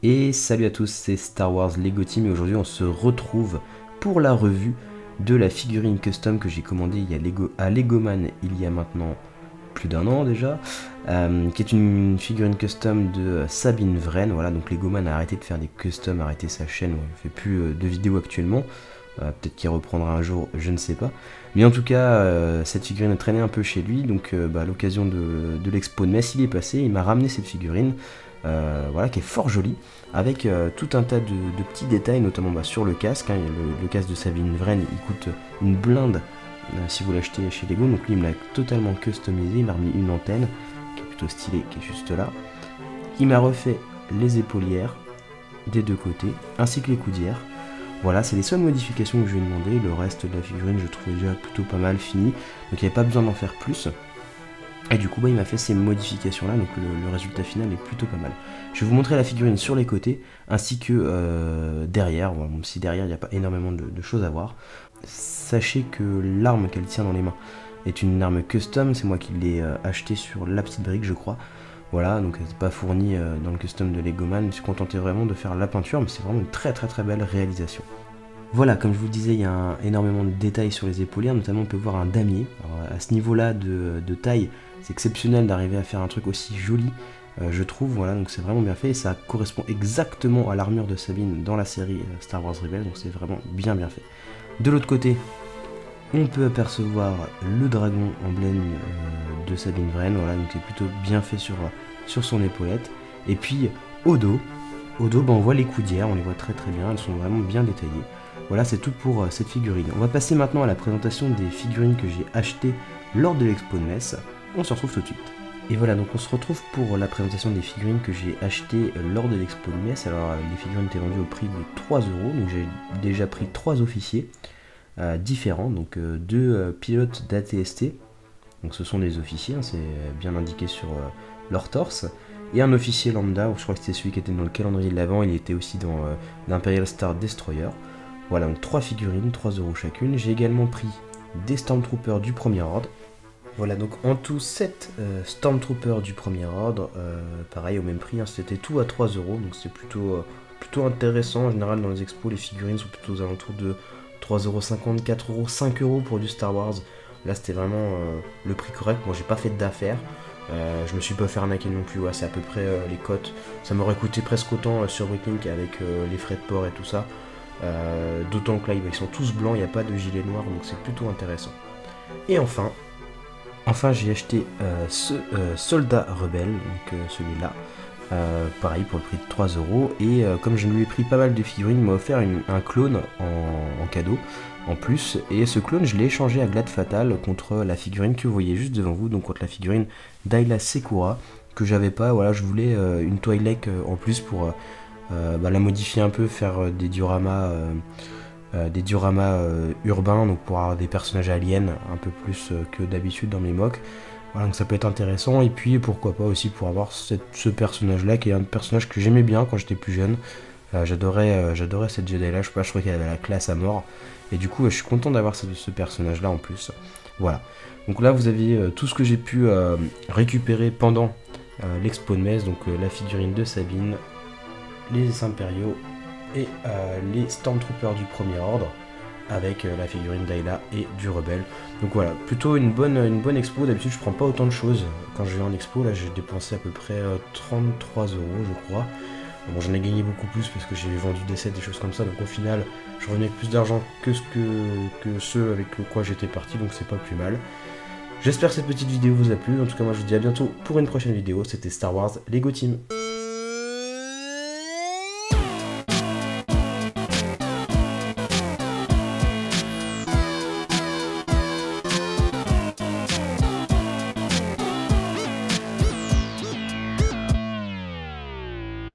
Et salut à tous, c'est Star Wars Lego Team et aujourd'hui on se retrouve pour la revue de la figurine custom que j'ai commandée à Legoman il y a maintenant plus d'un an déjà, qui est une figurine custom de Sabine Wren. Voilà, donc Legoman a arrêté de faire des customs, a arrêté sa chaîne, il ne fait plus de vidéos actuellement. Peut-être qu'il reprendra un jour, je ne sais pas. Mais en tout cas, cette figurine a traîné un peu chez lui, donc à l'occasion de l'expo de Metz, il est passé, il m'a ramené cette figurine, voilà, qui est fort jolie, avec tout un tas de petits détails, notamment sur le casque. Hein, le casque de Sabine Wren, il coûte une blinde si vous l'achetez chez Lego, donc lui il me l'a totalement customisé, il m'a remis une antenne, qui est plutôt stylée, qui est juste là. Il m'a refait les épaulières des deux côtés, ainsi que les coudières. Voilà, c'est les seules modifications que je lui ai demandé. Le reste de la figurine, je trouvais déjà plutôt pas mal fini. Donc il n'y avait pas besoin d'en faire plus. Et du coup, il m'a fait ces modifications-là. Donc le résultat final est plutôt pas mal. Je vais vous montrer la figurine sur les côtés, ainsi que derrière. Bon, même si derrière, il n'y a pas énormément de choses à voir. Sachez que l'arme qu'elle tient dans les mains est une arme custom. C'est moi qui l'ai achetée sur la petite brique, je crois. Voilà, donc elle n'est pas fournie dans le custom de Legoman, je me suis contenté vraiment de faire la peinture, mais c'est vraiment une très belle réalisation. Voilà, comme je vous le disais, il y a énormément de détails sur les épaulières, notamment on peut voir un damier. Alors, à ce niveau-là de taille, c'est exceptionnel d'arriver à faire un truc aussi joli, je trouve, voilà, donc c'est vraiment bien fait, et ça correspond exactement à l'armure de Sabine dans la série Star Wars Rebels, donc c'est vraiment bien fait. De l'autre côté, on peut apercevoir le dragon emblème de Sabine Wren, voilà, donc c'est plutôt bien fait sur son épaulette. Et puis au dos, on voit les coudières, on les voit très bien, elles sont vraiment bien détaillées. Voilà, c'est tout pour cette figurine. On va passer maintenant à la présentation des figurines que j'ai achetées lors de l'expo de Metz. On se retrouve tout de suite. Et voilà, donc on se retrouve pour la présentation des figurines que j'ai achetées lors de l'expo de Metz. Alors les figurines étaient vendues au prix de 3 €, donc j'ai déjà pris 3 officiers différents, donc deux pilotes d'ATST, donc ce sont des officiers, hein, c'est bien indiqué sur leur torse, et un officier lambda, je crois que c'était celui qui était dans le calendrier de l'avant, il était aussi dans l'Imperial Star Destroyer. Voilà, donc 3 figurines, 3 € chacune. J'ai également pris des Stormtroopers du premier ordre. Voilà, donc en tout 7 Stormtroopers du premier ordre, pareil au même prix, hein, c'était tout à 3 €, donc c'est plutôt intéressant. En général dans les expos, les figurines sont plutôt aux alentours de 3,50 €, 4 €, 5 € pour du Star Wars. Là c'était vraiment le prix correct. Bon, j'ai pas fait d'affaires, je me suis pas fait arnaquer non plus, ouais, c'est à peu près les cotes. Ça m'aurait coûté presque autant sur Bricklink avec les frais de port et tout ça. D'autant que là ils sont tous blancs, il n'y a pas de gilet noir, donc c'est plutôt intéressant. Et enfin j'ai acheté ce soldat rebelle, donc celui-là. Pareil pour le prix de 3 €, et comme je lui ai pris pas mal de figurines, il m'a offert un clone en cadeau en plus, et ce clone je l'ai échangé à Glad Fatal contre la figurine que vous voyez juste devant vous, donc contre la figurine d'Ayla Secura que j'avais pas. Voilà, je voulais une Twi'lek en plus pour la modifier un peu, faire des dioramas urbains, donc pour avoir des personnages aliens un peu plus que d'habitude dans mes mocks. Voilà, donc ça peut être intéressant, et puis pourquoi pas aussi pour avoir ce personnage là qui est un personnage que j'aimais bien quand j'étais plus jeune. J'adorais cette Jedi là, je trouvais qu'elle avait la classe à mort, et du coup je suis content d'avoir ce personnage là en plus. Voilà, donc là vous avez tout ce que j'ai pu récupérer pendant l'expo de Metz, donc la figurine de Sabine, les Impériaux et les Stormtroopers du premier ordre, avec la figurine d'Ayla et du rebelle. Donc voilà, plutôt une bonne expo. D'habitude je prends pas autant de choses quand je vais en expo. Là j'ai dépensé à peu près 33 € je crois. Bon, j'en ai gagné beaucoup plus parce que j'ai vendu des sets, des choses comme ça, donc au final je revenais avec plus d'argent que ceux avec quoi j'étais parti, donc c'est pas plus mal. J'espère que cette petite vidéo vous a plu. En tout cas moi je vous dis à bientôt pour une prochaine vidéo. C'était Star Wars Lego Team.